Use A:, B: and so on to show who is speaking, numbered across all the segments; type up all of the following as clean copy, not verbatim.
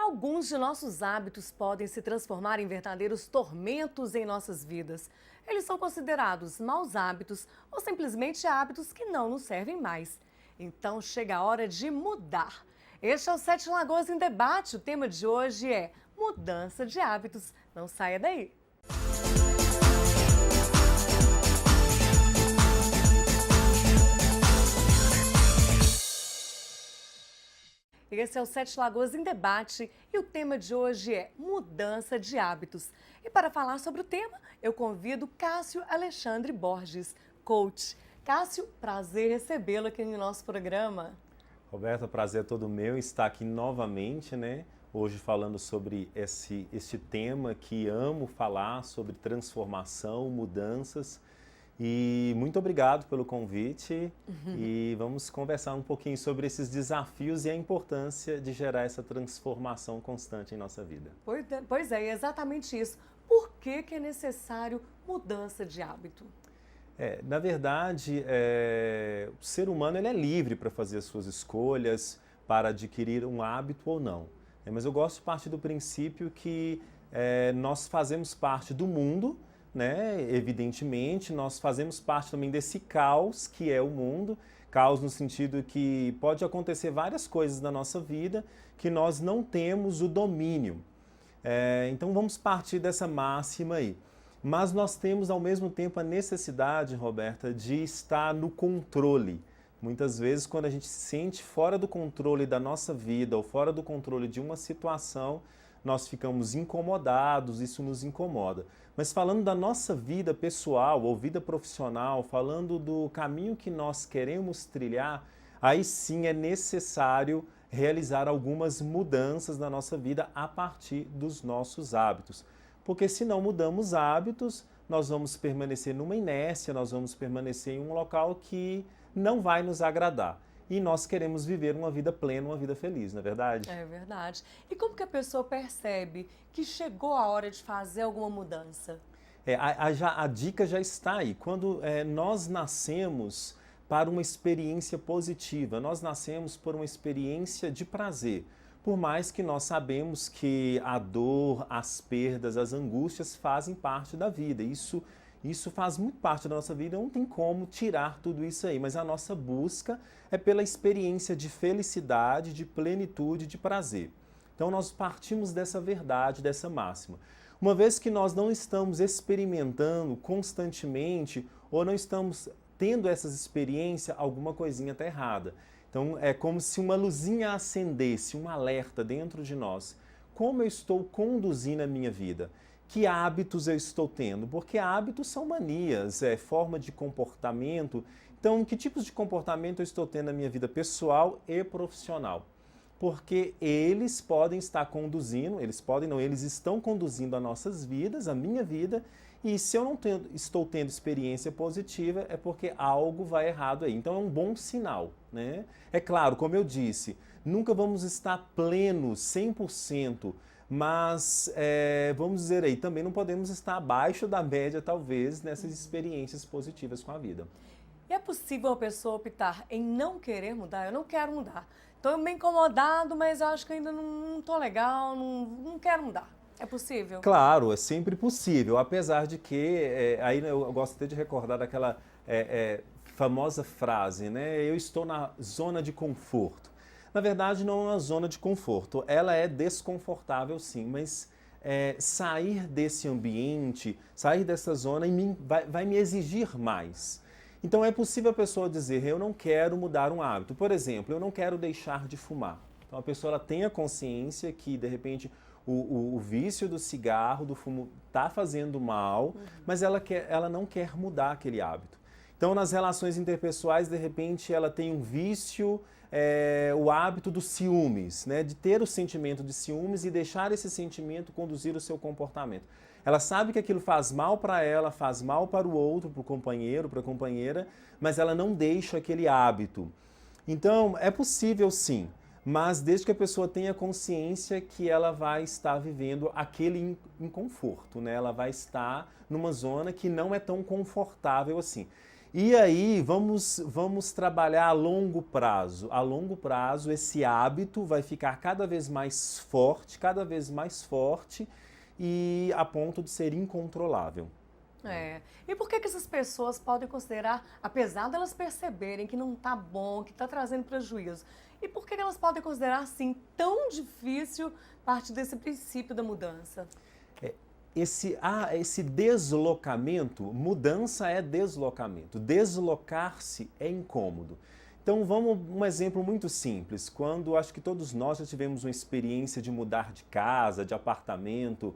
A: Alguns de nossos hábitos podem se transformar em verdadeiros tormentos em nossas vidas. Eles são considerados maus hábitos ou simplesmente hábitos que não nos servem mais. Então chega a hora de mudar. Este é o Sete Lagoas em Debate. O tema de hoje é mudança de hábitos. Não saia daí. Esse é o Sete Lagoas em Debate e o tema de hoje é mudança de hábitos. E para falar sobre o tema, eu convido Cássio Alexandre Borges, coach. Cássio, prazer recebê-lo aqui no nosso programa.
B: Roberta, prazer é todo meu estar aqui novamente, né? Hoje falando sobre este tema que amo falar, sobre transformação, mudanças. E muito obrigado pelo convite e vamos conversar um pouquinho sobre esses desafios e a importância de gerar essa transformação constante em nossa vida.
A: Pois é exatamente isso. Por que é necessário mudança de hábito?
B: Na verdade, o ser humano ele é livre para fazer as suas escolhas, para adquirir um hábito ou não. Mas eu gosto de partir do princípio que nós fazemos parte do mundo, né? Evidentemente, nós fazemos parte também desse caos que é o mundo, caos no sentido que pode acontecer várias coisas na nossa vida que nós não temos o domínio. Então vamos partir dessa máxima aí. Mas nós temos ao mesmo tempo a necessidade, Roberta, de estar no controle. Muitas vezes quando a gente se sente fora do controle da nossa vida ou fora do controle de uma situação, nós ficamos incomodados, isso nos incomoda. Mas falando da nossa vida pessoal ou vida profissional, falando do caminho que nós queremos trilhar, aí sim é necessário realizar algumas mudanças na nossa vida a partir dos nossos hábitos. Porque se não mudamos hábitos, nós vamos permanecer numa inércia, nós vamos permanecer em um local que não vai nos agradar. E nós queremos viver uma vida plena, uma vida feliz, não é verdade?
A: É verdade. E como que a pessoa percebe que chegou a hora de fazer alguma mudança?
B: A dica já está aí. Quando nós nascemos para uma experiência positiva, nós nascemos por uma experiência de prazer. Por mais que nós sabemos que a dor, as perdas, as angústias fazem parte da vida. Isso faz muito parte da nossa vida, não tem como tirar tudo isso aí, mas a nossa busca é pela experiência de felicidade, de plenitude, de prazer. Então nós partimos dessa verdade, dessa máxima. Uma vez que nós não estamos experimentando constantemente ou não estamos tendo essas experiências, alguma coisinha está errada. Então é como se uma luzinha acendesse, um alerta dentro de nós. Como eu estou conduzindo a minha vida? Que hábitos eu estou tendo? Porque hábitos são manias, forma de comportamento. Então, que tipos de comportamento eu estou tendo na minha vida pessoal e profissional? Porque eles podem estar conduzindo, eles estão conduzindo as nossas vidas, a minha vida, e se eu não estou tendo experiência positiva, é porque algo vai errado aí. Então é um bom sinal, né? É claro, como eu disse, nunca vamos estar plenos, 100%, mas vamos dizer aí, também não podemos estar abaixo da média, talvez, nessas experiências positivas com a vida.
A: E é possível a pessoa optar em não querer mudar? Eu não quero mudar. Estou meio incomodado, mas eu acho que ainda não estou legal, não quero mudar. É possível?
B: Claro, é sempre possível, apesar de que, aí eu gosto até de recordar daquela famosa frase, né? Eu estou na zona de conforto. Na verdade, não é uma zona de conforto, ela é desconfortável sim, mas sair desse ambiente, sair dessa zona vai me exigir mais. Então é possível a pessoa dizer, eu não quero mudar um hábito. Por exemplo, eu não quero deixar de fumar. Então a pessoa ela tem a consciência que, de repente, o vício do cigarro, do fumo, está fazendo mal, mas ela não quer mudar aquele hábito. Então, nas relações interpessoais, de repente, ela tem um vício, o hábito dos ciúmes, né? De ter o sentimento de ciúmes e deixar esse sentimento conduzir o seu comportamento. Ela sabe que aquilo faz mal para ela, faz mal para o outro, para o companheiro, para a companheira, mas ela não deixa aquele hábito. Então, é possível sim, mas desde que a pessoa tenha consciência que ela vai estar vivendo aquele inconforto, né? Ela vai estar numa zona que não é tão confortável assim. E aí, vamos trabalhar a longo prazo. A longo prazo, esse hábito vai ficar cada vez mais forte e a ponto de ser incontrolável.
A: É. E por que que essas pessoas podem considerar, apesar delas perceberem que não tá bom, que está trazendo prejuízo, e por que que elas podem considerar assim tão difícil parte desse princípio da mudança?
B: Esse deslocamento, mudança é deslocamento. Deslocar-se é incômodo. Então, vamos um exemplo muito simples. Quando acho que todos nós já tivemos uma experiência de mudar de casa, de apartamento,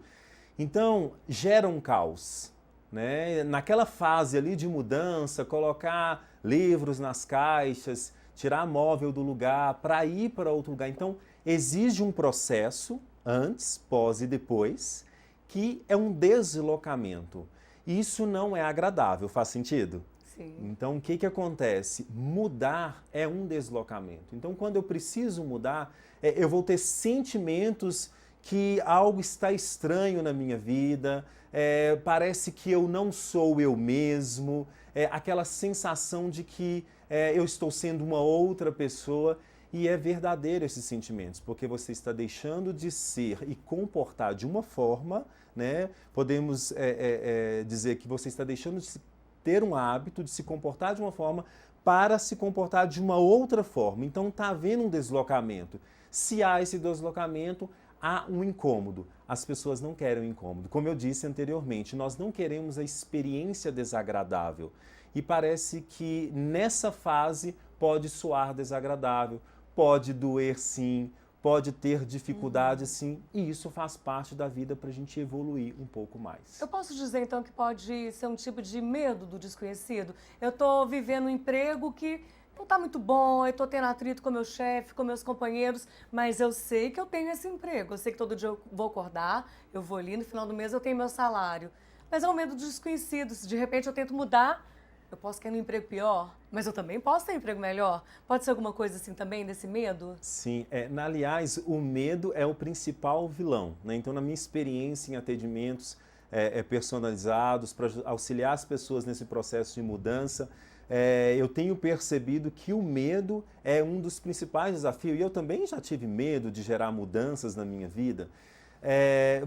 B: então gera um caos, né? Naquela fase ali de mudança, colocar livros nas caixas, tirar móvel do lugar para ir para outro lugar. Então, exige um processo antes, pós e depois, que é um deslocamento. Isso não é agradável, faz sentido?
A: Sim.
B: Então, o que acontece? Mudar é um deslocamento. Então, quando eu preciso mudar, eu vou ter sentimentos que algo está estranho na minha vida, parece que eu não sou eu mesmo, aquela sensação de que eu estou sendo uma outra pessoa. E é verdadeiro esses sentimentos, porque você está deixando de ser e comportar de uma forma, né? Podemos dizer que você está deixando de ter um hábito de se comportar de uma forma para se comportar de uma outra forma. Então está havendo um deslocamento. Se há esse deslocamento, há um incômodo. As pessoas não querem o incômodo. Como eu disse anteriormente, nós não queremos a experiência desagradável. E parece que nessa fase pode soar desagradável, pode doer sim, pode ter dificuldade sim, e isso faz parte da vida para a gente evoluir um pouco mais.
A: Eu posso dizer então que pode ser um tipo de medo do desconhecido? Eu estou vivendo um emprego que não está muito bom, eu estou tendo atrito com meu chefe, com meus companheiros, mas eu sei que eu tenho esse emprego, eu sei que todo dia eu vou acordar, eu vou ali, no final do mês eu tenho meu salário. Mas é um medo do desconhecido, se de repente eu tento mudar, eu posso querer um emprego pior, mas eu também posso ter um emprego melhor. Pode ser alguma coisa assim também, desse medo?
B: Sim, aliás, o medo é o principal vilão, né? Então, na minha experiência em atendimentos personalizados, para auxiliar as pessoas nesse processo de mudança, eu tenho percebido que o medo é um dos principais desafios. E eu também já tive medo de gerar mudanças na minha vida.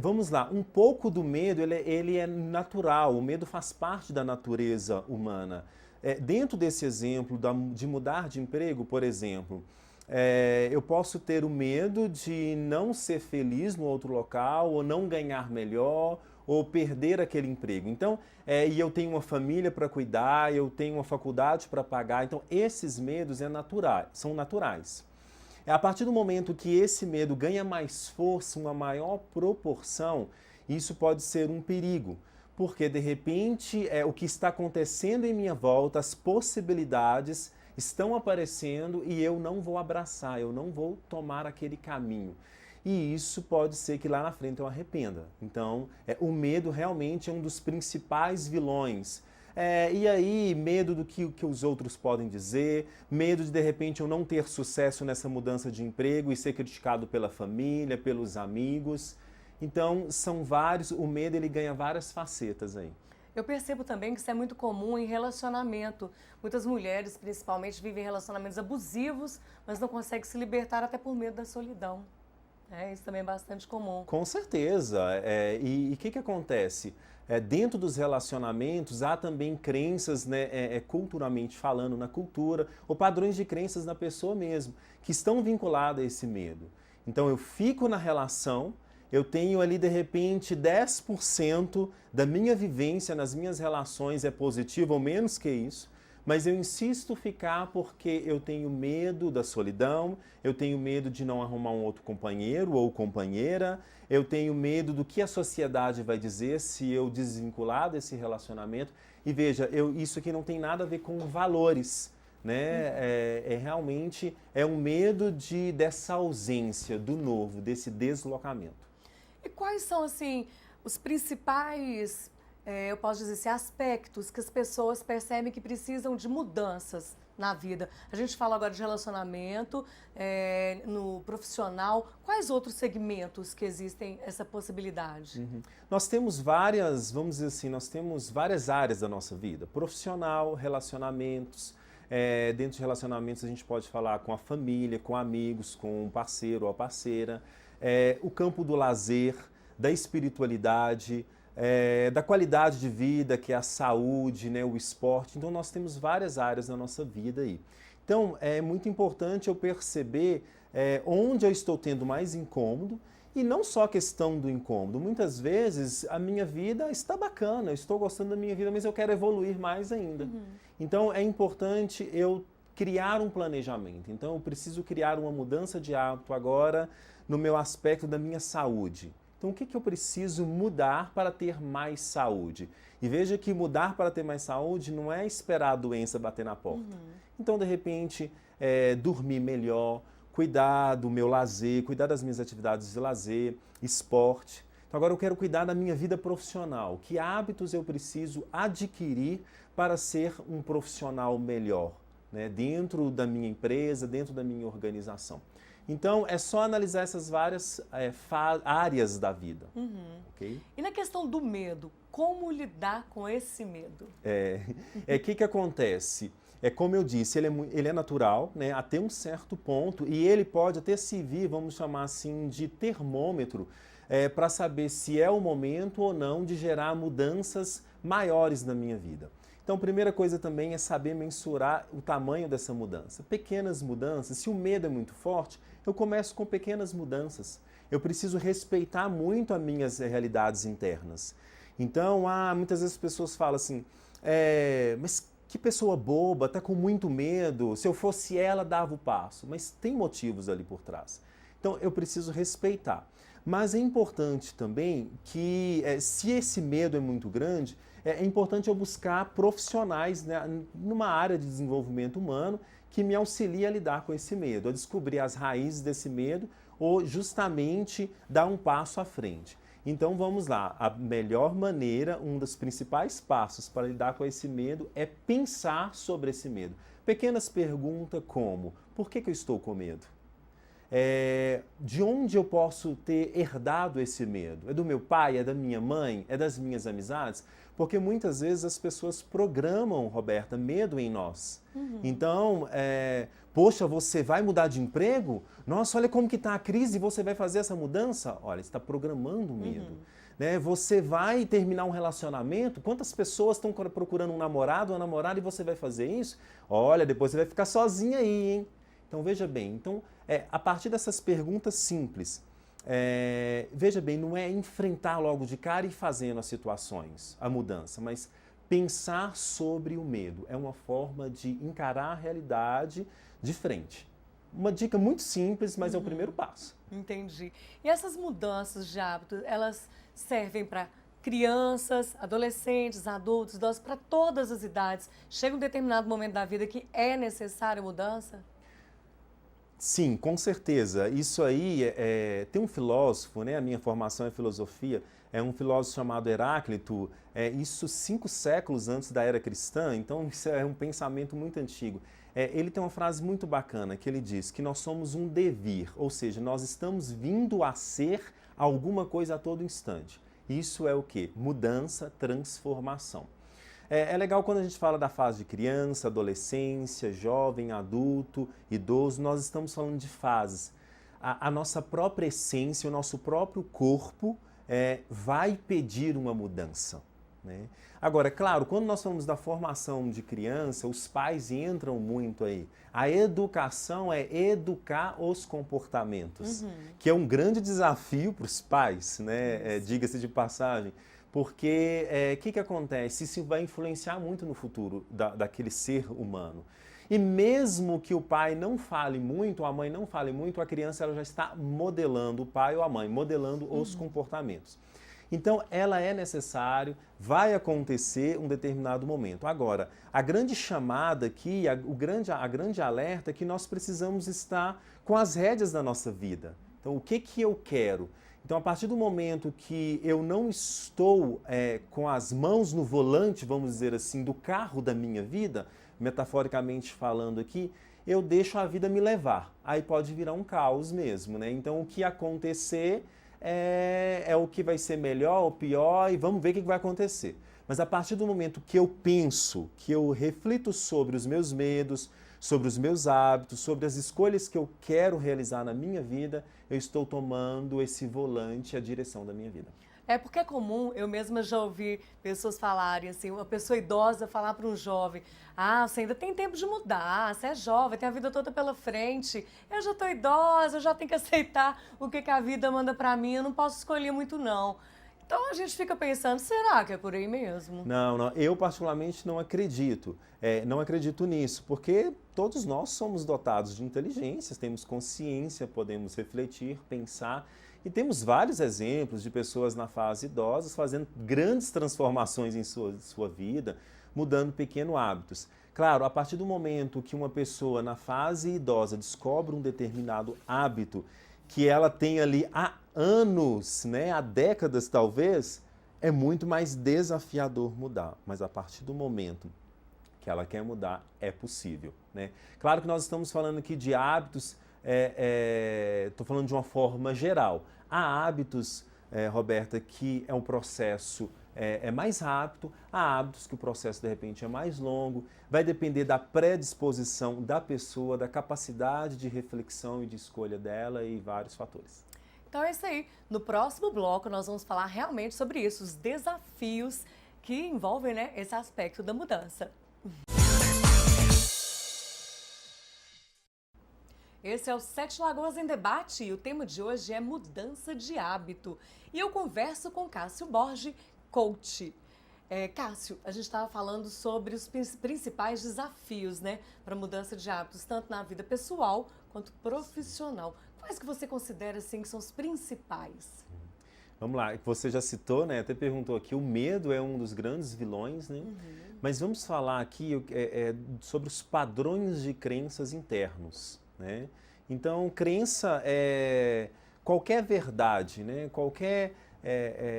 B: Vamos lá, um pouco do medo ele é natural, o medo faz parte da natureza humana. Dentro desse exemplo de mudar de emprego, por exemplo, eu posso ter o medo de não ser feliz no outro local, ou não ganhar melhor, ou perder aquele emprego. Então, e eu tenho uma família para cuidar, eu tenho uma faculdade para pagar, então esses medos são naturais. A partir do momento que esse medo ganha mais força, uma maior proporção, isso pode ser um perigo, porque de repente o que está acontecendo em minha volta, as possibilidades estão aparecendo e eu não vou abraçar, eu não vou tomar aquele caminho. E isso pode ser que lá na frente eu arrependa. Então, o medo realmente é um dos principais vilões. E aí, medo do que os outros podem dizer, medo de repente eu não ter sucesso nessa mudança de emprego e ser criticado pela família, pelos amigos. Então, são vários, o medo ele ganha várias facetas aí.
A: Eu percebo também que isso é muito comum em relacionamento. Muitas mulheres, principalmente, vivem relacionamentos abusivos, mas não conseguem se libertar até por medo da solidão. Isso também é bastante comum.
B: Com certeza. E o que acontece? Dentro dos relacionamentos há também crenças, né, culturalmente falando, na cultura, ou padrões de crenças na pessoa mesmo, que estão vinculados a esse medo. Então eu fico na relação, eu tenho ali de repente 10% da minha vivência nas minhas relações é positiva ou menos que isso, mas eu insisto ficar porque eu tenho medo da solidão, eu tenho medo de não arrumar um outro companheiro ou companheira, eu tenho medo do que a sociedade vai dizer se eu desvincular desse relacionamento. E veja, isso aqui não tem nada a ver com valores, né? Realmente um medo dessa ausência do novo, desse deslocamento.
A: E quais são, assim, os principais, eu posso dizer assim, aspectos que as pessoas percebem que precisam de mudanças na vida? A gente fala agora de relacionamento, no profissional. Quais outros segmentos que existem essa possibilidade?
B: Nós temos várias, vamos dizer assim, nós temos várias áreas da nossa vida. Profissional, relacionamentos. Dentro de relacionamentos a gente pode falar com a família, com amigos, com um parceiro ou a parceira. O campo do lazer, da espiritualidade, da qualidade de vida, que é a saúde, né, o esporte. Então nós temos várias áreas na nossa vida aí. Então é muito importante eu perceber onde eu estou tendo mais incômodo. E não só a questão do incômodo, muitas vezes a minha vida está bacana, eu estou gostando da minha vida, mas eu quero evoluir mais ainda. Então é importante eu criar um planejamento. Então eu preciso criar uma mudança de hábito agora no meu aspecto da minha saúde. Então o que eu preciso mudar para ter mais saúde? E veja que mudar para ter mais saúde não é esperar a doença bater na porta. Então de repente dormir melhor, cuidar do meu lazer, cuidar das minhas atividades de lazer, esporte. Então agora eu quero cuidar da minha vida profissional. Que hábitos eu preciso adquirir para ser um profissional melhor, né? Dentro da minha empresa, dentro da minha organização. Então é só analisar essas várias áreas da vida. Okay?
A: E na questão do medo, como lidar com esse medo?
B: Que acontece? Como eu disse, ele é natural, né, até um certo ponto, e ele pode até servir, vamos chamar assim, de termômetro, para saber se é o momento ou não de gerar mudanças maiores na minha vida. Então, a primeira coisa também é saber mensurar o tamanho dessa mudança. Pequenas mudanças, se o medo é muito forte, eu começo com pequenas mudanças. Eu preciso respeitar muito as minhas realidades internas. Então, muitas vezes as pessoas falam assim, mas que pessoa boba, está com muito medo, se eu fosse ela, dava o passo. Mas tem motivos ali por trás. Então, eu preciso respeitar. Mas é importante também que, se esse medo é muito grande, é importante eu buscar profissionais, né, numa área de desenvolvimento humano que me auxiliem a lidar com esse medo, a descobrir as raízes desse medo ou justamente dar um passo à frente. Então vamos lá, a melhor maneira, um dos principais passos para lidar com esse medo é pensar sobre esse medo. Pequenas perguntas como, por que eu estou com medo? De onde eu posso ter herdado esse medo? É do meu pai? É da minha mãe? É das minhas amizades? Porque muitas vezes as pessoas programam, Roberta, medo em nós. Então, poxa, você vai mudar de emprego? Nossa, olha como que está a crise e você vai fazer essa mudança? Olha, você está programando medo. Né? Você vai terminar um relacionamento? Quantas pessoas estão procurando um namorado ou uma namorada e você vai fazer isso? Olha, depois você vai ficar sozinha aí, hein? Então, veja bem, a partir dessas perguntas simples, veja bem, não é enfrentar logo de cara e fazendo as situações, a mudança, mas pensar sobre o medo. É uma forma de encarar a realidade de frente. Uma dica muito simples, mas é o primeiro passo.
A: Entendi. E essas mudanças de hábito, elas servem para crianças, adolescentes, adultos, idosos, para todas as idades? Chega um determinado momento da vida que é necessária mudança?
B: Sim, com certeza. Isso aí, tem um filósofo, né? A minha formação é filosofia, é um filósofo chamado Heráclito, isso 5 séculos antes da era cristã, então isso é um pensamento muito antigo. Ele tem uma frase muito bacana, que ele diz que nós somos um devir, ou seja, nós estamos vindo a ser alguma coisa a todo instante. Isso é o quê? Mudança, transformação. É legal quando a gente fala da fase de criança, adolescência, jovem, adulto, idoso, nós estamos falando de fases. A nossa própria essência, o nosso próprio corpo vai pedir uma mudança. Né? Agora, claro, quando nós falamos da formação de criança, os pais entram muito aí. A educação é educar os comportamentos, que é um grande desafio para os pais, né? Diga-se de passagem. Porque que acontece? Isso vai influenciar muito no futuro daquele ser humano. E mesmo que o pai não fale muito, a mãe não fale muito, a criança ela já está modelando o pai ou a mãe, modelando os comportamentos. Então, ela é necessário, vai acontecer um determinado momento. Agora, a grande chamada aqui, a grande alerta é que nós precisamos estar com as rédeas da nossa vida. Então, o que eu quero? Então, a partir do momento que eu não estou com as mãos no volante, vamos dizer assim, do carro da minha vida, metaforicamente falando aqui, eu deixo a vida me levar. Aí pode virar um caos mesmo, né? Então, o que acontecer é o que vai ser melhor ou pior e vamos ver o que vai acontecer. Mas a partir do momento que eu penso, que eu reflito sobre os meus medos, sobre os meus hábitos, sobre as escolhas que eu quero realizar na minha vida, eu estou tomando esse volante, a direção da minha vida.
A: É porque é comum, eu mesma já ouvi pessoas falarem assim, uma pessoa idosa falar para um jovem, você ainda tem tempo de mudar, você é jovem, tem a vida toda pela frente, eu já estou idosa, eu já tenho que aceitar o que a vida manda para mim, eu não posso escolher muito não. Então a gente fica pensando, será que é por aí mesmo?
B: Não, eu particularmente não acredito. Não acredito nisso, porque todos nós somos dotados de inteligências, temos consciência, podemos refletir, pensar. E temos vários exemplos de pessoas na fase idosa fazendo grandes transformações em sua vida, mudando pequenos hábitos. Claro, a partir do momento que uma pessoa na fase idosa descobre um determinado hábito, que ela tem ali há anos, né, há décadas talvez, é muito mais desafiador mudar. Mas a partir do momento que ela quer mudar, é possível, né? Claro que nós estamos falando aqui de hábitos, estou falando de uma forma geral. Há hábitos, Roberta, que é um processo mais rápido, há hábitos que o processo de repente é mais longo, vai depender da predisposição da pessoa, da capacidade de reflexão e de escolha dela e vários fatores.
A: Então é isso aí. No próximo bloco nós vamos falar realmente sobre isso, os desafios que envolvem, né, esse aspecto da mudança. Esse é o Sete Lagoas em Debate e o tema de hoje é mudança de hábito. E eu converso com Cássio Borges, coach. Cássio, a gente estava falando sobre os principais desafios, né, para mudança de hábitos, tanto na vida pessoal quanto profissional. Quais que você considera assim que são os principais?
B: Vamos lá, você já citou, né? Até perguntou aqui, o medo é um dos grandes vilões, né? Mas vamos falar aqui sobre os padrões de crenças internos, né? Então, crença é qualquer verdade, né? Qualquer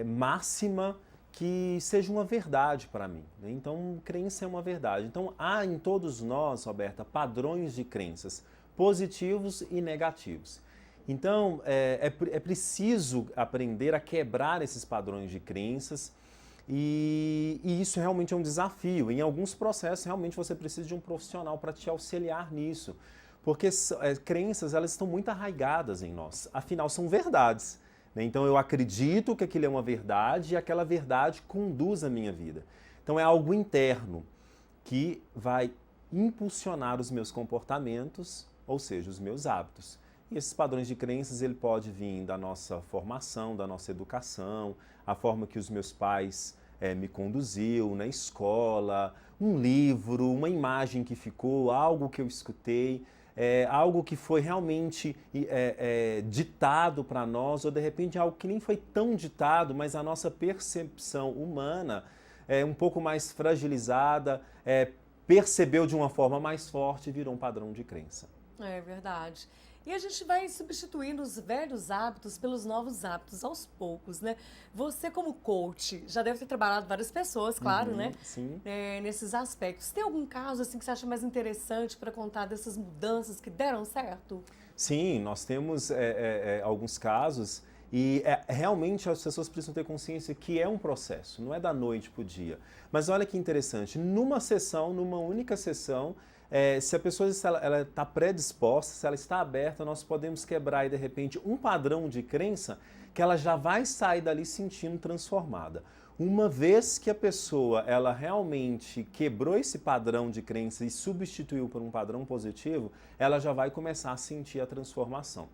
B: máxima que seja uma verdade para mim, né? Então, crença é uma verdade. Então, há em todos nós, Roberta, padrões de crenças positivos e negativos. Então, é preciso aprender a quebrar esses padrões de crenças e isso realmente é um desafio. Em alguns processos, realmente você precisa de um profissional para te auxiliar nisso, porque crenças elas estão muito arraigadas em nós, afinal são verdades, né? Então, eu acredito que aquilo é uma verdade e aquela verdade conduz a minha vida. Então, é algo interno que vai impulsionar os meus comportamentos, ou seja, os meus hábitos. E esses padrões de crenças, ele pode vir da nossa formação, da nossa educação, a forma que os meus pais me conduziu na escola, um livro, uma imagem que ficou, algo que eu escutei, algo que foi realmente ditado para nós, ou de repente algo que nem foi tão ditado, mas a nossa percepção humana é um pouco mais fragilizada, percebeu de uma forma mais forte e virou um padrão de crença.
A: É verdade. E a gente vai substituindo os velhos hábitos pelos novos hábitos aos poucos, né? Você como coach já deve ter trabalhado várias pessoas, claro, né?
B: Sim.
A: Nesses aspectos. Tem algum caso assim que você acha mais interessante para contar dessas mudanças que deram certo?
B: Sim, nós temos alguns casos e realmente as pessoas precisam ter consciência que é um processo, não é da noite para o dia. Mas olha que interessante, numa única sessão, se a pessoa está predisposta, se ela está aberta, nós podemos quebrar, de repente, um padrão de crença que ela já vai sair dali sentindo transformada. Uma vez que a pessoa ela realmente quebrou esse padrão de crença e substituiu por um padrão positivo, ela já vai começar a sentir a transformação.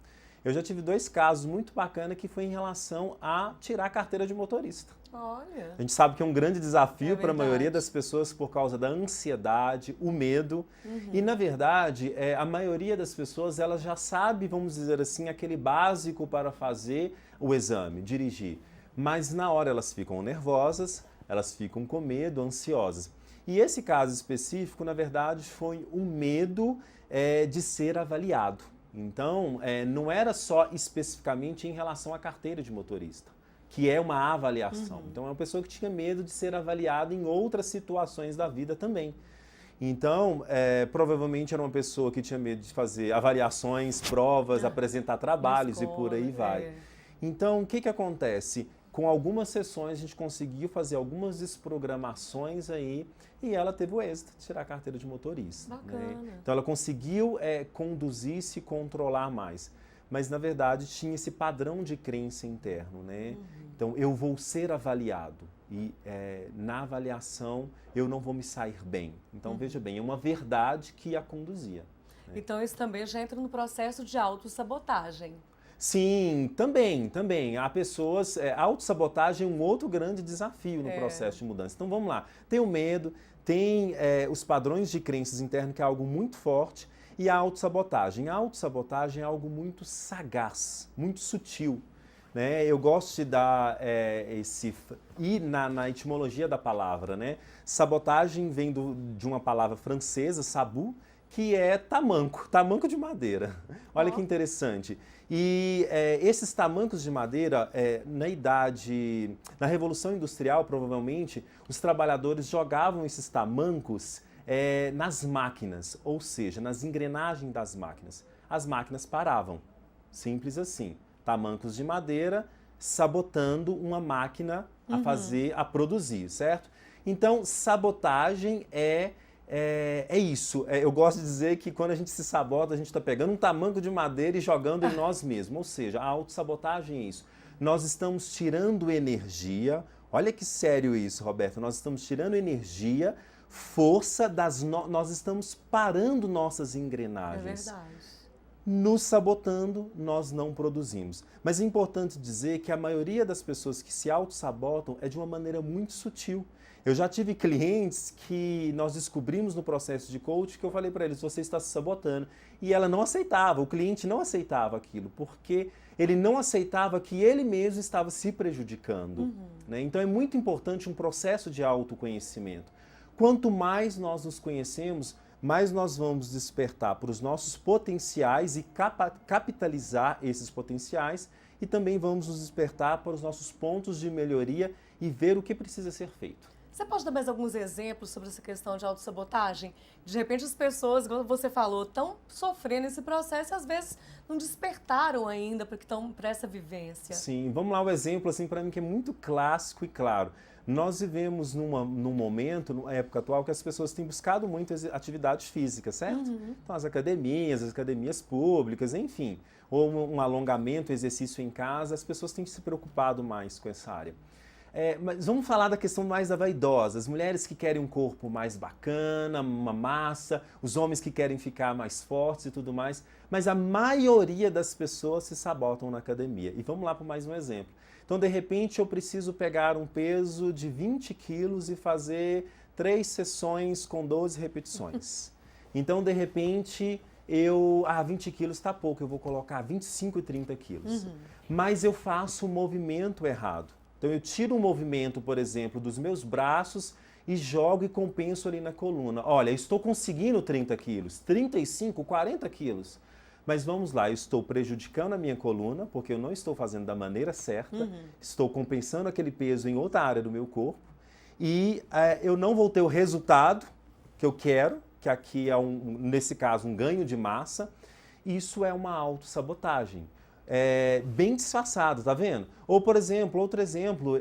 B: Eu já tive 2 casos muito bacanas que foi em relação a tirar a carteira de motorista.
A: Olha.
B: A gente sabe que é um grande desafio para a maioria das pessoas por causa da ansiedade, o medo. E, na verdade, a maioria das pessoas ela já sabe, vamos dizer assim, aquele básico para fazer o exame, dirigir. Mas na hora elas ficam nervosas, elas ficam com medo, ansiosas. E esse caso específico, na verdade, foi o medo de ser avaliado. Então, não era só especificamente em relação à carteira de motorista, que é uma avaliação. Então, é uma pessoa que tinha medo de ser avaliada em outras situações da vida também. Então, provavelmente era uma pessoa que tinha medo de fazer avaliações, provas, apresentar trabalhos
A: escola,
B: e por aí vai. Então, o que acontece? Com algumas sessões, a gente conseguiu fazer algumas desprogramações aí e ela teve o êxito de tirar a carteira de motorista.
A: Bacana.
B: Né? Então, ela conseguiu conduzir, se controlar mais. Mas, na verdade, tinha esse padrão de crença interno, né? Então, eu vou ser avaliado e na avaliação eu não vou me sair bem. Então, veja bem, é uma verdade que a conduzia. Né?
A: Então, isso também já entra no processo de autossabotagem.
B: Sim, também. Há pessoas, a autossabotagem é um outro grande desafio no processo de mudança. Então vamos lá, tem o medo, tem os padrões de crenças internas, que é algo muito forte, e a autossabotagem. A autossabotagem é algo muito sagaz, muito sutil. Né? Eu gosto de dar ir na etimologia da palavra. Né? Sabotagem vem de uma palavra francesa, sabu, que é tamanco de madeira. Olha que interessante. E esses tamancos de madeira, na Revolução Industrial, provavelmente, os trabalhadores jogavam esses tamancos nas máquinas, ou seja, nas engrenagens das máquinas. As máquinas paravam, simples assim. Tamancos de madeira sabotando uma máquina a produzir, certo? Então, sabotagem é isso. Eu gosto de dizer que quando a gente se sabota, a gente está pegando um tamanco de madeira e jogando em nós mesmos. Ou seja, a autossabotagem é isso. Nós estamos tirando energia. Olha que sério isso, Roberto. Nós estamos tirando energia, força nós estamos parando nossas engrenagens.
A: É verdade.
B: Nos sabotando, nós não produzimos. Mas é importante dizer que a maioria das pessoas que se autossabotam é de uma maneira muito sutil. Eu já tive clientes que nós descobrimos no processo de coaching que eu falei para eles, você está se sabotando. E ela não aceitava, o cliente não aceitava aquilo, porque ele não aceitava que ele mesmo estava se prejudicando. Né? Então é muito importante um processo de autoconhecimento. Quanto mais nós nos conhecemos, mais nós vamos despertar para os nossos potenciais e capitalizar esses potenciais e também vamos nos despertar para os nossos pontos de melhoria e ver o que precisa ser feito.
A: Você pode dar mais alguns exemplos sobre essa questão de autossabotagem? De repente as pessoas, como você falou, estão sofrendo esse processo e às vezes não despertaram ainda para essa vivência.
B: Sim, vamos lá, um exemplo assim para mim que é muito clássico e claro. Nós vivemos num momento, na época atual, que as pessoas têm buscado muito atividade física, certo? Então as academias públicas, enfim, ou um alongamento, exercício em casa, as pessoas têm se preocupado mais com essa área. Mas vamos falar da questão mais da vaidosa. As mulheres que querem um corpo mais bacana, uma massa, os homens que querem ficar mais fortes e tudo mais. Mas a maioria das pessoas se sabotam na academia. E vamos lá para mais um exemplo. Então, de repente, eu preciso pegar um peso de 20 quilos e fazer 3 sessões com 12 repetições. Então, de repente, 20 quilos está pouco, eu vou colocar 25 e 30 quilos. Mas eu faço o movimento errado. Então eu tiro um movimento, por exemplo, dos meus braços e jogo e compenso ali na coluna. Olha, eu estou conseguindo 30 quilos, 35, 40 quilos. Mas vamos lá, eu estou prejudicando a minha coluna, porque eu não estou fazendo da maneira certa, estou compensando aquele peso em outra área do meu corpo e eu não vou ter o resultado que eu quero, que aqui é, nesse caso, um ganho de massa. Isso é uma autossabotagem. Bem disfarçado, tá vendo? Ou, por exemplo, outro exemplo,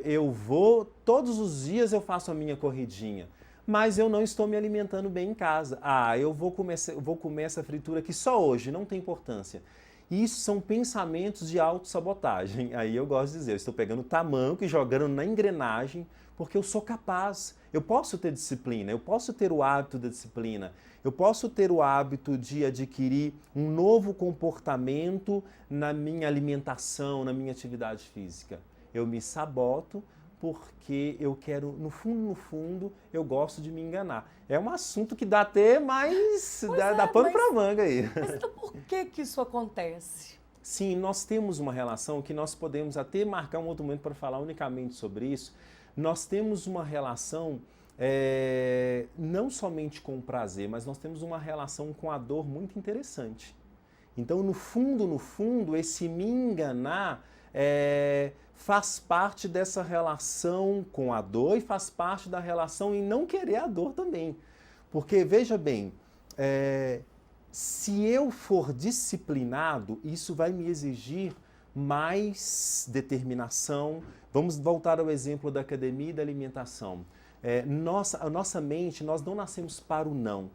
B: todos os dias eu faço a minha corridinha, mas eu não estou me alimentando bem em casa. Eu vou comer essa fritura aqui só hoje, não tem importância. Isso são pensamentos de autossabotagem. Aí eu gosto de dizer, eu estou pegando tamanco e jogando na engrenagem, porque eu sou capaz. Eu posso ter disciplina, eu posso ter o hábito da disciplina, eu posso ter o hábito de adquirir um novo comportamento na minha alimentação, na minha atividade física. Eu me saboto porque eu quero, no fundo, eu gosto de me enganar. É um assunto que dá até mais, dá pano pra manga aí.
A: Mas então por que isso acontece?
B: Sim, nós temos uma relação que nós podemos até marcar um outro momento para falar unicamente sobre isso. Nós temos uma relação não somente com o prazer, mas nós temos uma relação com a dor muito interessante. Então, no fundo, esse me enganar faz parte dessa relação com a dor e faz parte da relação em não querer a dor também. Porque, veja bem, se eu for disciplinado, isso vai me exigir mais determinação. Vamos voltar ao exemplo da academia e da alimentação. A nossa mente, nós não nascemos para o não.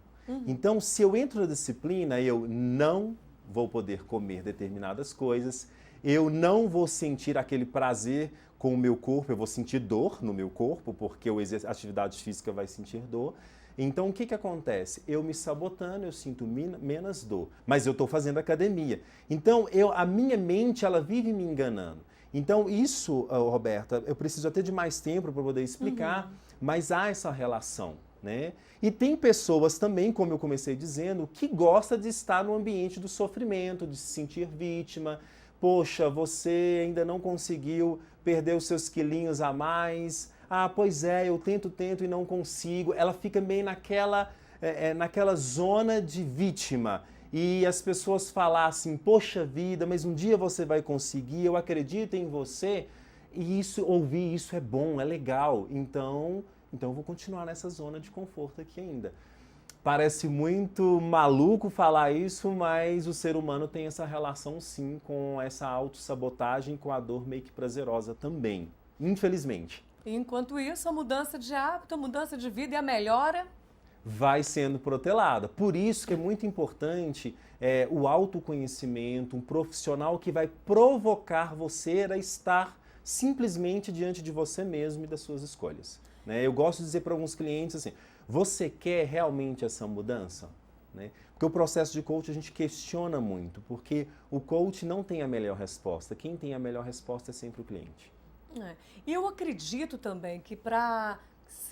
B: Então, se eu entro na disciplina, eu não vou poder comer determinadas coisas, eu não vou sentir aquele prazer com o meu corpo, eu vou sentir dor no meu corpo, porque a atividade física vai sentir dor. Então, o que acontece? Eu me sabotando, eu sinto menos dor, mas eu estou fazendo academia. Então, a minha mente, ela vive me enganando. Então, isso, Roberta, eu preciso até de mais tempo para poder explicar, mas há essa relação, né? E tem pessoas também, como eu comecei dizendo, que gostam de estar no ambiente do sofrimento, de se sentir vítima. Poxa, você ainda não conseguiu perder os seus quilinhos a mais. Ah, pois é, eu tento e não consigo. Ela fica meio naquela zona de vítima. E as pessoas falam assim, poxa vida, mas um dia você vai conseguir, eu acredito em você. E ouvir isso é bom, é legal. Então eu vou continuar nessa zona de conforto aqui ainda. Parece muito maluco falar isso, mas o ser humano tem essa relação sim com essa autossabotagem, com a dor meio que prazerosa também, infelizmente.
A: Enquanto isso, a mudança de hábito, a mudança de vida e a melhora
B: vai sendo protelada. Por isso que é muito importante o autoconhecimento, um profissional que vai provocar você a estar simplesmente diante de você mesmo e das suas escolhas. Né? Eu gosto de dizer para alguns clientes assim, você quer realmente essa mudança? Né? Porque o processo de coach a gente questiona muito, porque o coach não tem a melhor resposta. Quem tem a melhor resposta é sempre o cliente.
A: E eu acredito também que para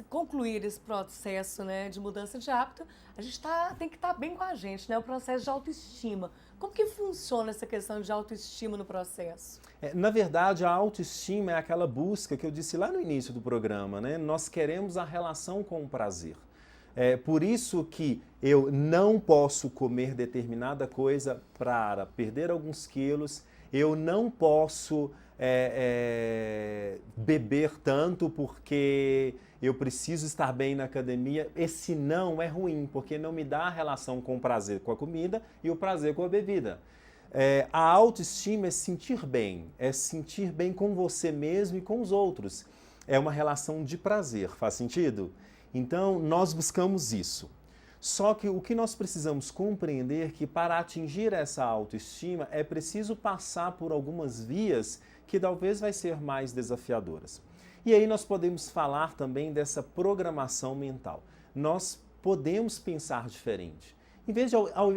A: concluir esse processo, né, de mudança de hábito, a gente tem que estar bem com a gente, né? O processo de autoestima. Como que funciona essa questão de autoestima no processo?
B: Na verdade, a autoestima é aquela busca que eu disse lá no início do programa, né? Nós queremos a relação com o prazer. É por isso que eu não posso comer determinada coisa para perder alguns quilos, eu não posso beber tanto porque eu preciso estar bem na academia. Esse não é ruim, porque não me dá a relação com o prazer com a comida e o prazer com a bebida. A autoestima é sentir bem com você mesmo e com os outros. É uma relação de prazer, faz sentido? Então, nós buscamos isso. Só que o que nós precisamos compreender é que para atingir essa autoestima é preciso passar por algumas vias que talvez vai ser mais desafiadoras. E aí nós podemos falar também dessa programação mental. Nós podemos pensar diferente.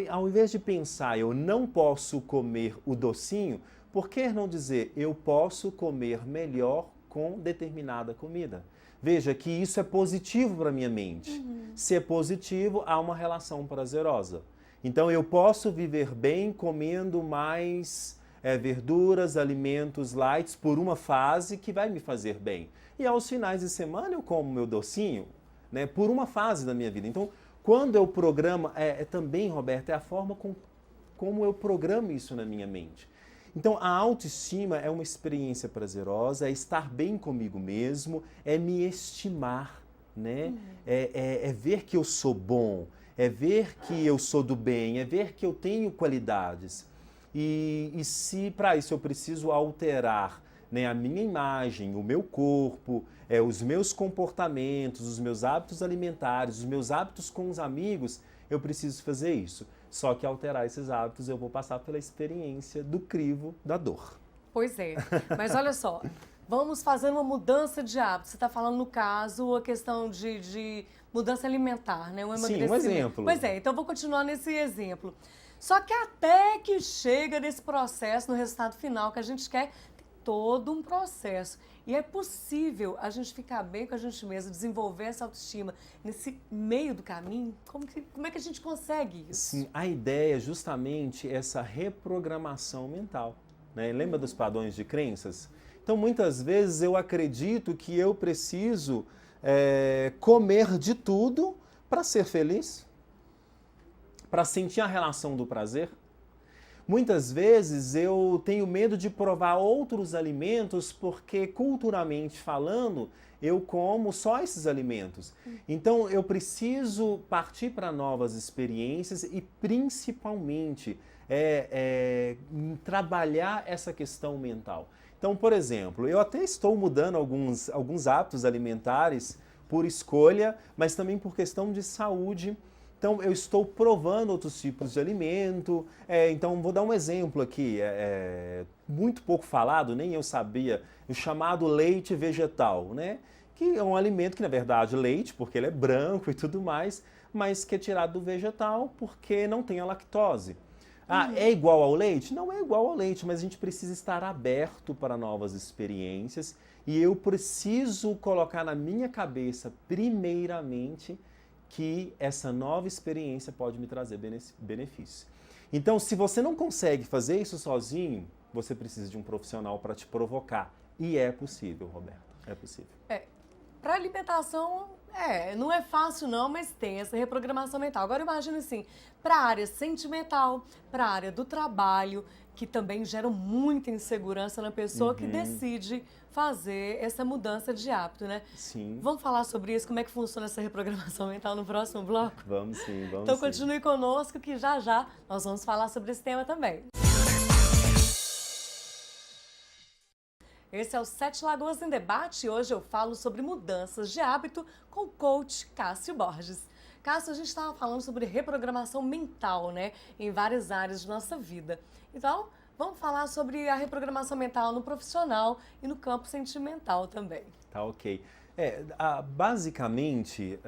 B: Ao invés de pensar, eu não posso comer o docinho, por que não dizer, eu posso comer melhor com determinada comida? Veja que isso é positivo para a minha mente. Se é positivo, há uma relação prazerosa. Então eu posso viver bem comendo mais verduras, alimentos light por uma fase que vai me fazer bem. E aos finais de semana eu como meu docinho, né, por uma fase da minha vida. Então, quando eu programo, também, Roberto, é a forma como eu programo isso na minha mente. Então, a autoestima é uma experiência prazerosa, é estar bem comigo mesmo, é me estimar, né? É ver que eu sou bom, é ver que eu sou do bem, é ver que eu tenho qualidades. E se para isso eu preciso alterar, né, a minha imagem, o meu corpo, os meus comportamentos, os meus hábitos alimentares, os meus hábitos com os amigos, eu preciso fazer isso. Só que alterar esses hábitos eu vou passar pela experiência do crivo da dor.
A: Pois é, mas olha só, vamos fazer uma mudança de hábito. Você está falando, no caso, a questão de mudança alimentar, né?
B: Sim, um exemplo.
A: Pois é, então vou continuar nesse exemplo. Só que até que chega nesse processo, no resultado final que a gente quer, tem todo um processo. E é possível a gente ficar bem com a gente mesmo, desenvolver essa autoestima nesse meio do caminho? Como é que a gente consegue isso?
B: Sim, a ideia é justamente essa reprogramação mental. Né? Lembra dos padrões de crenças? Então, muitas vezes eu acredito que eu preciso comer de tudo para ser feliz, para sentir a relação do prazer. Muitas vezes eu tenho medo de provar outros alimentos porque, culturalmente falando, eu como só esses alimentos. Então, eu preciso partir para novas experiências e, principalmente, trabalhar essa questão mental. Então, por exemplo, eu até estou mudando alguns hábitos alimentares por escolha, mas também por questão de saúde. Então, eu estou provando outros tipos de alimento. Então, vou dar um exemplo aqui, muito pouco falado, nem eu sabia, o chamado leite vegetal, né? Que é um alimento que, na verdade, leite, porque ele é branco e tudo mais, mas que é tirado do vegetal porque não tem a lactose. Ah, é igual ao leite? Não é igual ao leite, mas a gente precisa estar aberto para novas experiências e eu preciso colocar na minha cabeça, primeiramente, que essa nova experiência pode me trazer benefício. Então, se você não consegue fazer isso sozinho, você precisa de um profissional para te provocar. E é possível, Roberto, é possível.
A: Para alimentação, não é fácil não, mas tem essa reprogramação mental. Agora imagina assim, para a área sentimental, para a área do trabalho, que também gera muita insegurança na pessoa que decide fazer essa mudança de hábito, né?
B: Sim.
A: Vamos falar sobre isso, como é que funciona essa reprogramação mental no próximo bloco?
B: Vamos sim, vamos
A: Então
B: sim.
A: continue conosco que já já nós vamos falar sobre esse tema também. Esse é o Sete Lagoas em Debate e hoje eu falo sobre mudanças de hábito com o coach Cássio Borges. Cássio, a gente estava falando sobre reprogramação mental, né, em várias áreas de nossa vida. Então, vamos falar sobre a reprogramação mental no profissional e no campo sentimental também.
B: Tá, ok. Basicamente,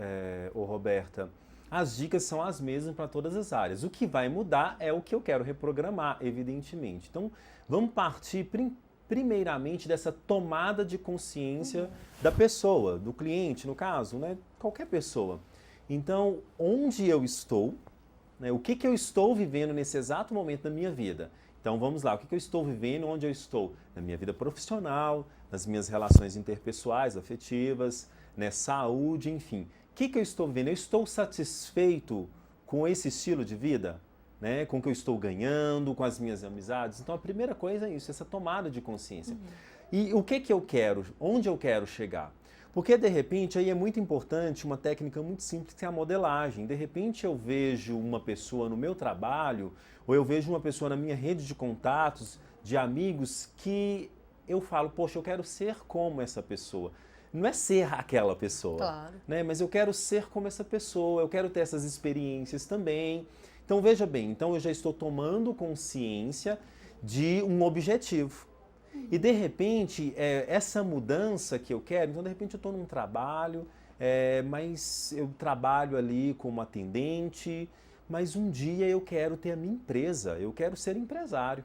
B: Roberta, as dicas são as mesmas para todas as áreas. O que vai mudar é o que eu quero reprogramar, evidentemente. Então, vamos partir primeiramente dessa tomada de consciência da pessoa, do cliente, no caso, né? Qualquer pessoa. Então, onde eu estou, né? O que eu estou vivendo nesse exato momento da minha vida? Então, vamos lá, o que eu estou vivendo, onde eu estou? Na minha vida profissional, nas minhas relações interpessoais, afetivas, né? Saúde, enfim. O que eu estou vivendo? Eu estou satisfeito com esse estilo de vida? Né, com o que eu estou ganhando, com as minhas amizades. Então, a primeira coisa é isso, essa tomada de consciência. E o que eu quero, onde eu quero chegar? Porque, de repente, aí é muito importante uma técnica muito simples, que é a modelagem. De repente, eu vejo uma pessoa no meu trabalho, ou eu vejo uma pessoa na minha rede de contatos, de amigos, que eu falo, poxa, eu quero ser como essa pessoa. Não é ser aquela pessoa,
A: Claro.
B: né? Mas eu quero ser como essa pessoa, eu quero ter essas experiências também. Então, veja bem, então eu já estou tomando consciência de um objetivo. E, de repente, essa mudança que eu quero, então, de repente, eu estou num trabalho, mas eu trabalho ali como atendente, mas um dia eu quero ter a minha empresa, eu quero ser empresário.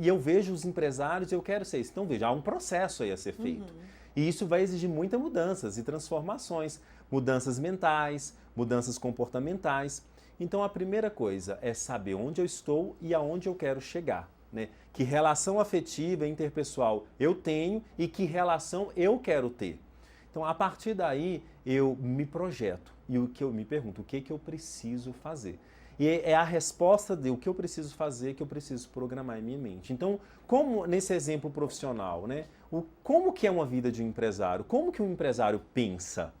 B: E eu vejo os empresários e eu quero ser isso. Então, veja, há um processo aí a ser feito. E isso vai exigir muitas mudanças e transformações, mudanças mentais, mudanças comportamentais. Então, a primeira coisa é saber onde eu estou e aonde eu quero chegar, né? Que relação afetiva e interpessoal eu tenho e que relação eu quero ter. Então, a partir daí, eu me projeto e o que eu me pergunto, o que eu preciso fazer? E é a resposta de o que eu preciso fazer que eu preciso programar em minha mente. Então, como nesse exemplo profissional, né? Como que é uma vida de um empresário? Como que um empresário pensa?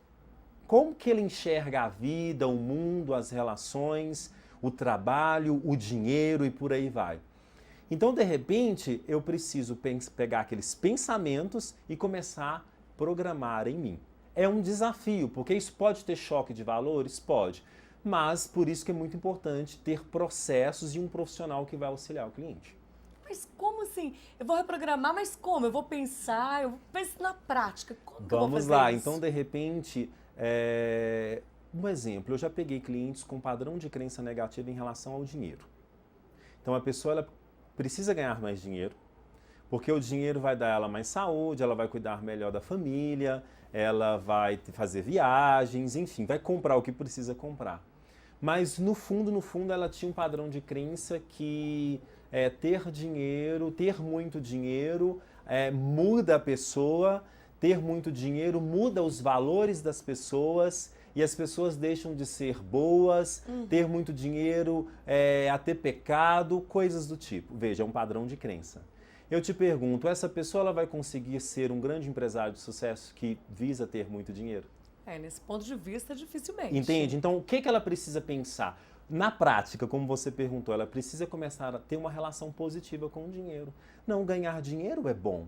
B: Como que ele enxerga a vida, o mundo, as relações, o trabalho, o dinheiro e por aí vai? Então, de repente, eu preciso pegar aqueles pensamentos e começar a programar em mim. É um desafio, porque isso pode ter choque de valores? Pode. Mas, por isso que é muito importante ter processos e um profissional que vai auxiliar o cliente.
A: Mas como assim? Eu vou reprogramar, mas como? Eu vou pensar, mas na prática, como que eu vou fazer
B: Vamos lá,
A: isso?
B: então, de repente... Um exemplo, eu já peguei clientes com padrão de crença negativa em relação ao dinheiro. Então a pessoa ela precisa ganhar mais dinheiro, porque o dinheiro vai dar ela mais saúde, ela vai cuidar melhor da família, ela vai fazer viagens, enfim, vai comprar o que precisa comprar. Mas no fundo, ela tinha um padrão de crença que ter dinheiro, ter muito dinheiro, muda a pessoa. Ter muito dinheiro muda os valores das pessoas e as pessoas deixam de ser boas, ter muito dinheiro, a ter pecado, coisas do tipo. Veja, é um padrão de crença. Eu te pergunto, essa pessoa ela vai conseguir ser um grande empresário de sucesso que visa ter muito dinheiro?
A: Nesse ponto de vista, dificilmente.
B: Entende? Então, o que ela precisa pensar? Na prática, como você perguntou, ela precisa começar a ter uma relação positiva com o dinheiro. Não, ganhar dinheiro é bom.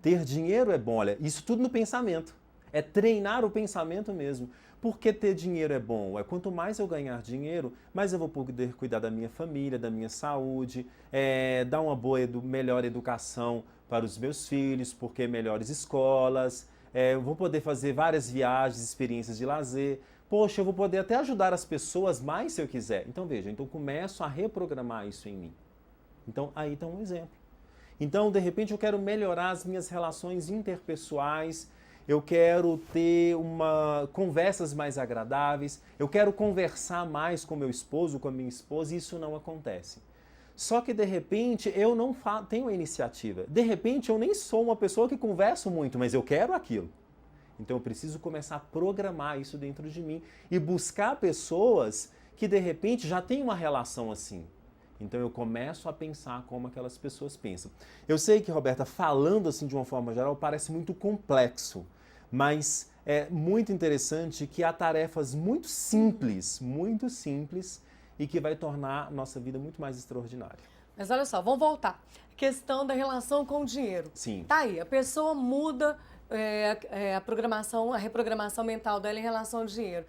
B: Ter dinheiro é bom. Olha, isso tudo no pensamento. É treinar o pensamento mesmo. Por que ter dinheiro é bom? Quanto mais eu ganhar dinheiro, mais eu vou poder cuidar da minha família, da minha saúde, dar uma melhor educação para os meus filhos, porque melhores escolas, eu vou poder fazer várias viagens, experiências de lazer. Poxa, eu vou poder até ajudar as pessoas mais se eu quiser. Então veja, então começo a reprogramar isso em mim. Então aí está um exemplo. Então, de repente, eu quero melhorar as minhas relações interpessoais, eu quero ter conversas mais agradáveis, eu quero conversar mais com meu esposo, com a minha esposa, e isso não acontece. Só que, de repente, eu não tenho a iniciativa. De repente, eu nem sou uma pessoa que converso muito, mas eu quero aquilo. Então, eu preciso começar a programar isso dentro de mim e buscar pessoas que, de repente, já têm uma relação assim. Então, eu começo a pensar como aquelas pessoas pensam. Eu sei que, Roberta, falando assim de uma forma geral, parece muito complexo, mas é muito interessante que há tarefas muito simples e que vai tornar a nossa vida muito mais extraordinária.
A: Mas olha só, vamos voltar. Questão da relação com o dinheiro.
B: Sim.
A: Tá aí, a pessoa muda a reprogramação mental dela em relação ao dinheiro.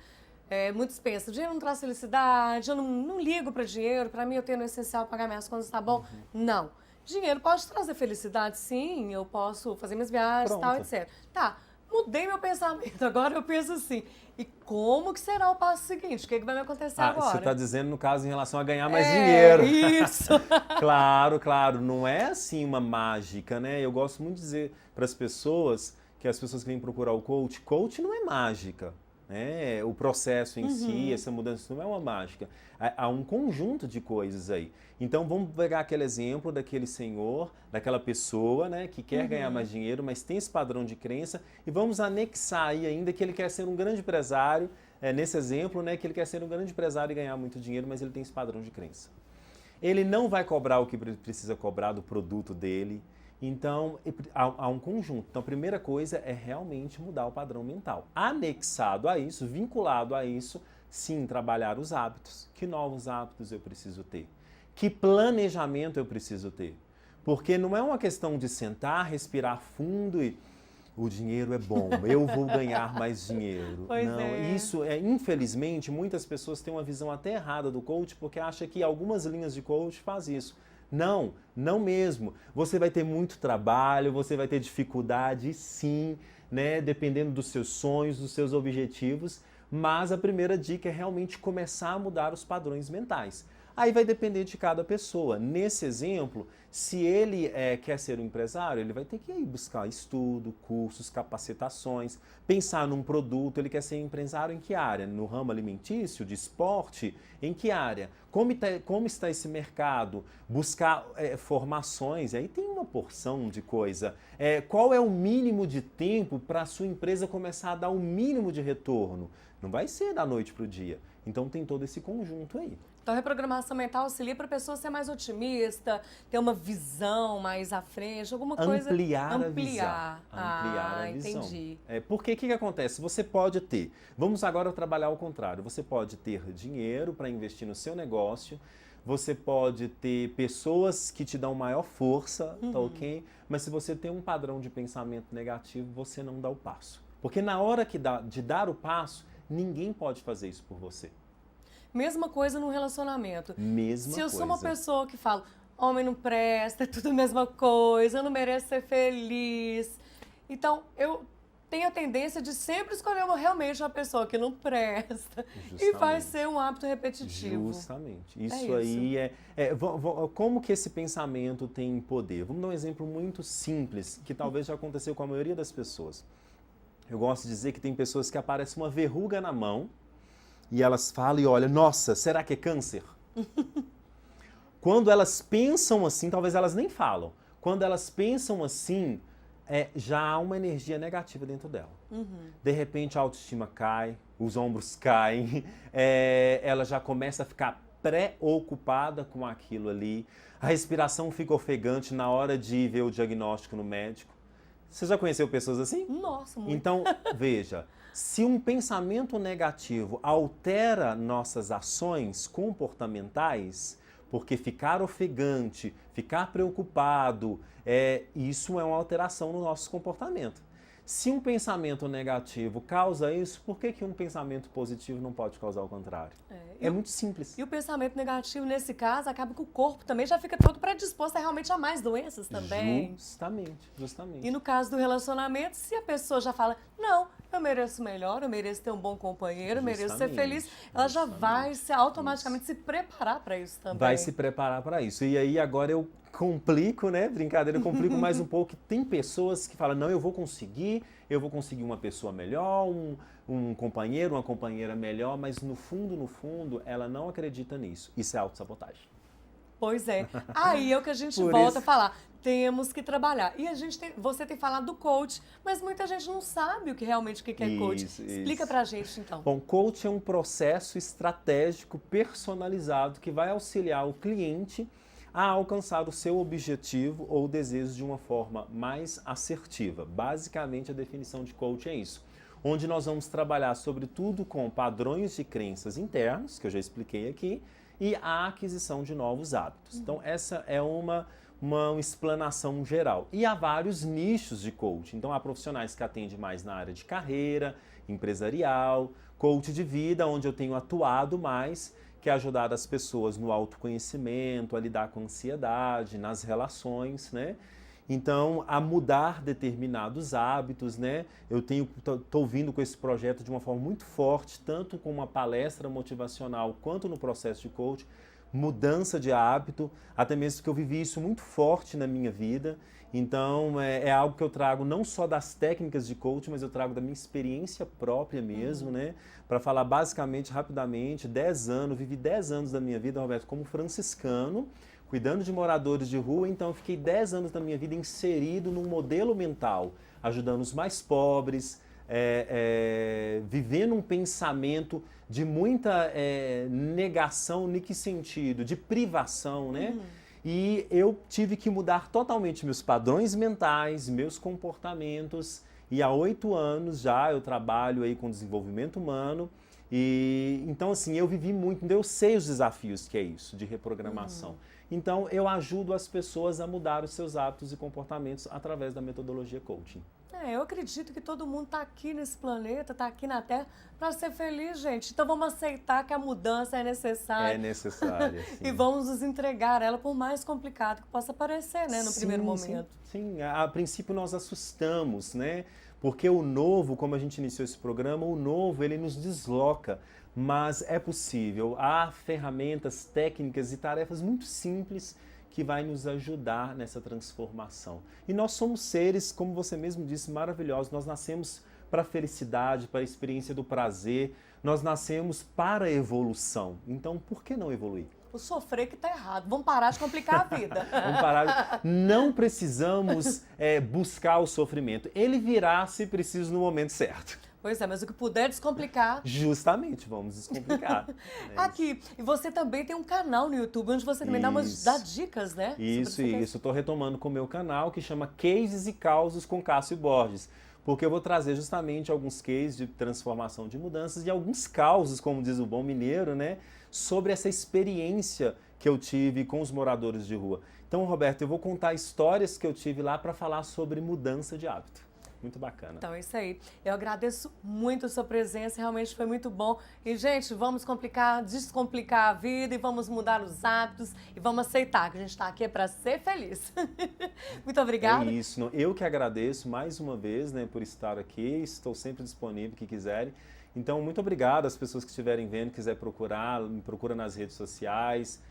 A: Muitos pensam, dinheiro não traz felicidade, eu não ligo para dinheiro, para mim eu tenho o essencial, pagar minhas contas, tá bom? Não. Dinheiro pode trazer felicidade, sim, eu posso fazer minhas viagens, tal, etc. Tá, mudei meu pensamento, agora eu penso assim, e como que será o passo seguinte? O que vai me acontecer agora?
B: Você está dizendo, no caso, em relação a ganhar mais dinheiro.
A: Isso!
B: Claro, não é assim uma mágica, né? Eu gosto muito de dizer para as pessoas que que vêm procurar o coach não é mágica. O processo em si, essa mudança não é uma mágica. Há um conjunto de coisas aí. Então vamos pegar aquele exemplo daquele senhor, daquela pessoa, né, que quer ganhar mais dinheiro, mas tem esse padrão de crença, e vamos anexar aí ainda que ele quer ser um grande empresário, nesse exemplo, né, que ele quer ser um grande empresário e ganhar muito dinheiro, mas ele tem esse padrão de crença. Ele não vai cobrar o que precisa cobrar do produto dele. Então, há um conjunto. Então, a primeira coisa é realmente mudar o padrão mental. Anexado a isso, vinculado a isso, sim, trabalhar os hábitos. Que novos hábitos eu preciso ter? Que planejamento eu preciso ter? Porque não é uma questão de sentar, respirar fundo e o dinheiro é bom, eu vou ganhar mais dinheiro.
A: Pois
B: não, isso infelizmente, muitas pessoas têm uma visão até errada do coach porque acham que algumas linhas de coach fazem isso. Não mesmo. Você vai ter muito trabalho, você vai ter dificuldade, sim, né? Dependendo dos seus sonhos, dos seus objetivos, mas a primeira dica é realmente começar a mudar os padrões mentais. Aí vai depender de cada pessoa. Nesse exemplo, se ele quer ser um empresário, ele vai ter que ir buscar estudo, cursos, capacitações, pensar num produto. Ele quer ser empresário em que área? No ramo alimentício, de esporte? Em que área? Como está esse mercado? Buscar formações, aí tem uma porção de coisa. Qual é o mínimo de tempo para a sua empresa começar a dar o mínimo de retorno? Não vai ser da noite para o dia. Então tem todo esse conjunto aí.
A: Então, a reprogramação mental auxilia para a pessoa ser mais otimista, ter uma visão mais à frente, alguma coisa...
B: Ampliar a visão.
A: Entendi.
B: Porque o que acontece? Você pode ter... Vamos agora trabalhar ao contrário. Você pode ter dinheiro para investir no seu negócio, você pode ter pessoas que te dão maior força, tá ok? Mas se você tem um padrão de pensamento negativo, você não dá o passo. Porque na hora de dar o passo, ninguém pode fazer isso por você.
A: Mesma coisa no relacionamento.
B: Mesma coisa.
A: Se eu sou uma pessoa que fala, homem não presta, é tudo a mesma coisa, eu não mereço ser feliz. Então, eu tenho a tendência de sempre escolher realmente uma pessoa que não presta. Justamente. E vai ser um hábito repetitivo.
B: Justamente. Isso aí como que esse pensamento tem poder? Vamos dar um exemplo muito simples, que talvez já aconteceu com a maioria das pessoas. Eu gosto de dizer que tem pessoas que aparece uma verruga na mão, e elas falam e olham, nossa, será que é câncer? Quando elas pensam assim, talvez elas nem falam. Quando elas pensam assim, já há uma energia negativa dentro dela. De repente a autoestima cai, os ombros caem, ela já começa a ficar preocupada com aquilo ali, a respiração fica ofegante na hora de ver o diagnóstico no médico. Você já conheceu pessoas assim?
A: Nossa, muito.
B: Então, veja, se um pensamento negativo altera nossas ações comportamentais, porque ficar ofegante, ficar preocupado, isso é uma alteração no nosso comportamento. Se um pensamento negativo causa isso, por que um pensamento positivo não pode causar o contrário? É muito simples.
A: E o pensamento negativo, nesse caso, acaba que o corpo também já fica todo predisposto a realmente a mais doenças também.
B: Justamente.
A: E no caso do relacionamento, se a pessoa já fala, não, eu mereço melhor, eu mereço ter um bom companheiro, eu mereço ser feliz, ela já vai automaticamente se preparar para isso também.
B: Vai se preparar para isso. E aí agora eu complico, né? Brincadeira, eu complico mais um pouco. Tem pessoas que falam, não, eu vou conseguir uma pessoa melhor, um companheiro, uma companheira melhor, mas no fundo, ela não acredita nisso. Isso é autossabotagem.
A: Pois é. Aí é o que a gente volta a falar. Temos que trabalhar. E você tem falado do coach, mas muita gente não sabe o que realmente é coach. Explica pra gente, então.
B: Bom, coach é um processo estratégico personalizado que vai auxiliar o cliente a alcançar o seu objetivo ou desejo de uma forma mais assertiva. Basicamente, a definição de coach é isso. Onde nós vamos trabalhar sobretudo com padrões de crenças internos, que eu já expliquei aqui, e a aquisição de novos hábitos. Então, essa é uma explanação geral. E há vários nichos de coach. Então, há profissionais que atendem mais na área de carreira, empresarial, coach de vida, onde eu tenho atuado mais, que é ajudar as pessoas no autoconhecimento, a lidar com ansiedade, nas relações, né? Então, a mudar determinados hábitos, né? Eu estou vindo com esse projeto de uma forma muito forte, tanto com uma palestra motivacional quanto no processo de coach, mudança de hábito, até mesmo porque eu vivi isso muito forte na minha vida. Então, é algo que eu trago não só das técnicas de coaching, mas eu trago da minha experiência própria mesmo, né? Para falar basicamente, rapidamente, vivi 10 anos da minha vida, Roberto, como franciscano, cuidando de moradores de rua. Então, eu fiquei 10 anos da minha vida inserido num modelo mental, ajudando os mais pobres, vivendo um pensamento de muita negação, em que sentido? De privação, né? E eu tive que mudar totalmente meus padrões mentais, meus comportamentos. E há 8 anos já eu trabalho aí com desenvolvimento humano. E então, assim, eu vivi muito, eu sei os desafios que é isso, de reprogramação. Então, eu ajudo as pessoas a mudar os seus hábitos e comportamentos através da metodologia coaching.
A: Eu acredito que todo mundo está aqui nesse planeta, está aqui na Terra para ser feliz, gente. Então vamos aceitar que a mudança é necessária.
B: É necessária, sim.
A: E vamos nos entregar a ela, por mais complicado que possa parecer, né, no primeiro momento.
B: Sim, a princípio nós assustamos, né? Porque o novo, como a gente iniciou esse programa, o novo ele nos desloca. Mas é possível. Há ferramentas, técnicas e tarefas muito simples que vai nos ajudar nessa transformação. E nós somos seres, como você mesmo disse, maravilhosos. Nós nascemos para a felicidade, para a experiência do prazer. Nós nascemos para a evolução. Então, por que não evoluir?
A: O sofrer que está errado. Vamos parar de complicar a vida.
B: Vamos parar. Não precisamos buscar o sofrimento. Ele virá, se preciso, no momento certo.
A: Pois é, mas o que puder descomplicar...
B: Justamente, vamos descomplicar.
A: Aqui, e você também tem um canal no YouTube, onde você também dá dicas, né?
B: Isso. Estou retomando com o meu canal, que chama Cases e Causos com Cássio Borges. Porque eu vou trazer justamente alguns cases de transformação de mudanças e alguns causos, como diz o bom mineiro, né? Sobre essa experiência que eu tive com os moradores de rua. Então, Roberto, eu vou contar histórias que eu tive lá para falar sobre mudança de hábito. Muito bacana.
A: Então é isso aí. Eu agradeço muito a sua presença, realmente foi muito bom. E, gente, vamos descomplicar a vida e vamos mudar os hábitos e vamos aceitar que a gente está aqui para ser feliz. Muito obrigada.
B: É isso. Eu que agradeço mais uma vez, né, por estar aqui. Estou sempre disponível, que quiserem. Então, muito obrigado às pessoas que estiverem vendo, quiser procurar, me procura nas redes sociais,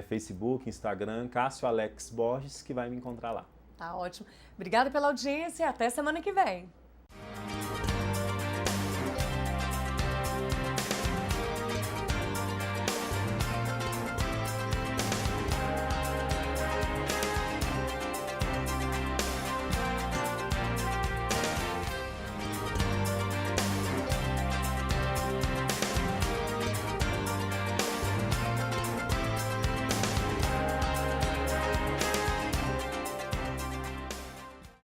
B: Facebook, Instagram, Cássio Alex Borges, que vai me encontrar lá.
A: Tá ótimo. Obrigada pela audiência e até semana que vem.